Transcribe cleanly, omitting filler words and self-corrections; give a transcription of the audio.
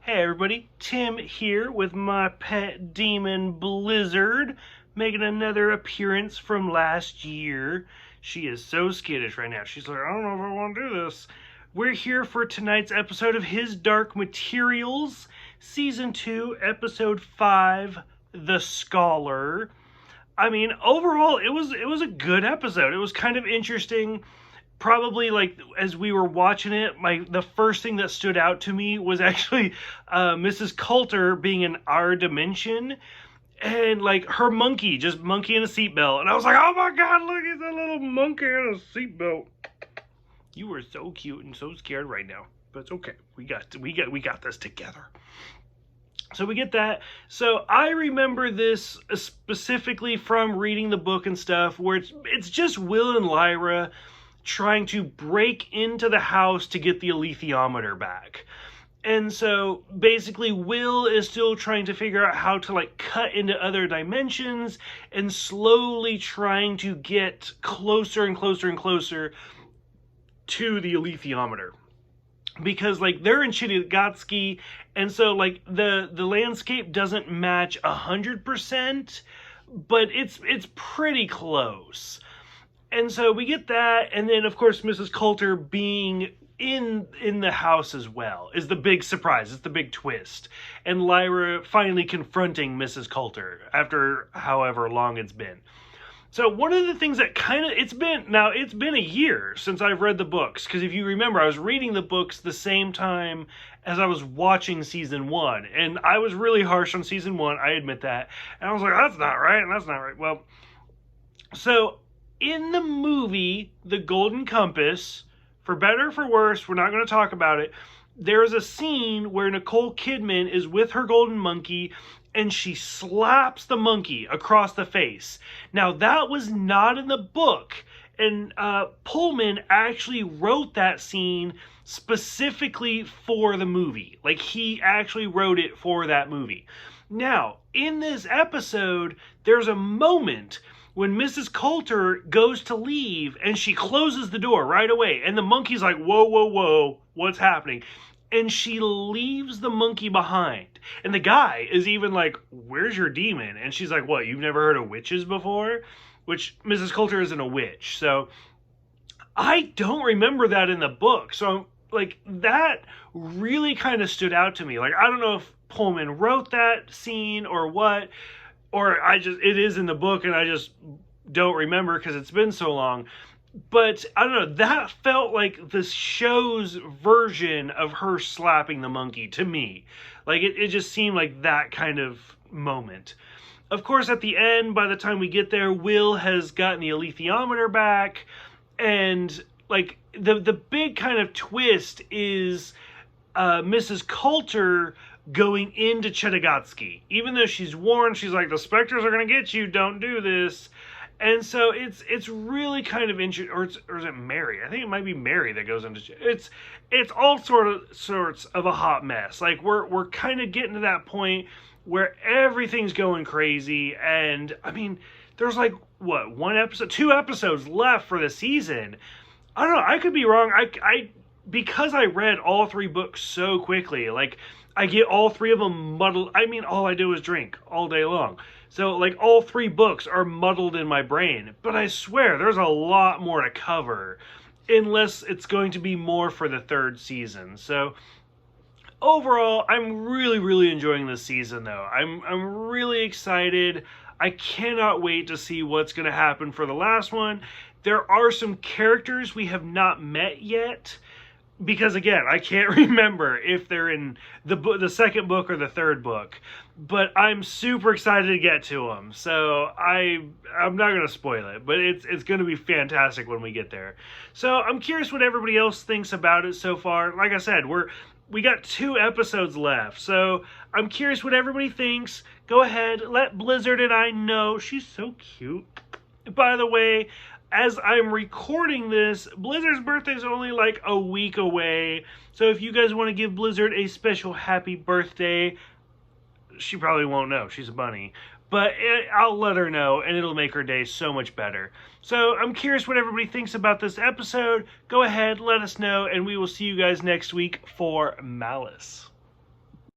Hey everybody, Tim here with my pet demon Blizzard, making another appearance from last year. She is so skittish right now. She's like, I don't know if I want to do this. We're here for tonight's episode of His Dark Materials, Season 2, Episode 5, The Scholar. I mean, overall, it was a good episode. It was kind of interesting. Probably, like, as we were watching it, the first thing that stood out to me was actually Mrs. Coulter being in our dimension, and like her monkey, just monkey in a seatbelt, and I was like, oh my god, look, it's a little monkey in a seatbelt. You were so cute and so scared right now, but it's okay. We got this together. So we get that. So I remember this specifically from reading the book and stuff, where it's just Will and Lyra trying to break into the house to get the alethiometer back. And so basically Will is still trying to figure out how to like cut into other dimensions and slowly trying to get closer and closer and closer to the alethiometer. Because like they're in Chittigotsky, and so like the landscape doesn't match 100%, but it's pretty close. And so we get that, and then of course Mrs. Coulter being in the house as well is the big surprise. It's the big twist. And Lyra finally confronting Mrs. Coulter after however long it's been. So one of the things that it's been a year since I've read the books, because if you remember, I was reading the books the same time as I was watching season 1, and I was really harsh on season 1, I admit that, and I was like, that's not right, and that's not right. Well, so in the movie, The Golden Compass, for better or for worse, we're not going to talk about it, there is a scene where Nicole Kidman is with her golden monkey, and she slaps the monkey across the face. Now, that was not in the book, and Pullman actually wrote that scene specifically for the movie. Like, he actually wrote it for that movie. Now, in this episode, there's a moment when Mrs. Coulter goes to leave, and she closes the door right away, and the monkey's like, whoa, whoa, whoa, what's happening? And she leaves the monkey behind. And the guy is even like, where's your demon? And she's like, what, you've never heard of witches before? Which Mrs. Coulter isn't a witch. So I don't remember that in the book. So like that really kind of stood out to me. Like, I don't know if Pullman wrote that scene or what, or it is in the book and I just don't remember because it's been so long. But, I don't know, that felt like the show's version of her slapping the monkey to me. Like, it just seemed like that kind of moment. Of course, at the end, by the time we get there, Will has gotten the alethiometer back. And, like, the big kind of twist is Mrs. Coulter going into Chittigotsky. Even though she's warned, she's like, the specters are going to get you, don't do this. And so it's really kind of interesting, or is it Mary? I think it might be Mary that goes into it's all sorts of a hot mess. Like we're kind of getting to that point where everything's going crazy, and I mean, there's like what, 2 episodes left for the season. I don't know. I could be wrong. I because I read all 3 books so quickly, like I get all 3 of them muddled. I mean, all I do is drink all day long. So, like, all 3 books are muddled in my brain. But I swear, there's a lot more to cover. Unless it's going to be more for the 3rd season. So, overall, I'm really, really enjoying this season, though. I'm really excited. I cannot wait to see what's going to happen for the last one. There are some characters we have not met yet. Because, again, I can't remember if they're in the 2nd book or the 3rd book. But I'm super excited to get to them. So I'm not going to spoil it. But it's going to be fantastic when we get there. So I'm curious what everybody else thinks about it so far. Like I said, we got 2 episodes left. So I'm curious what everybody thinks. Go ahead. Let Blizzard and I know. She's so cute. By the way, as I'm recording this, Blizzard's birthday is only like a week away. So if you guys want to give Blizzard a special happy birthday, she probably won't know. She's a bunny. But I'll let her know, and it'll make her day so much better. So I'm curious what everybody thinks about this episode. Go ahead, let us know, and we will see you guys next week for Malice.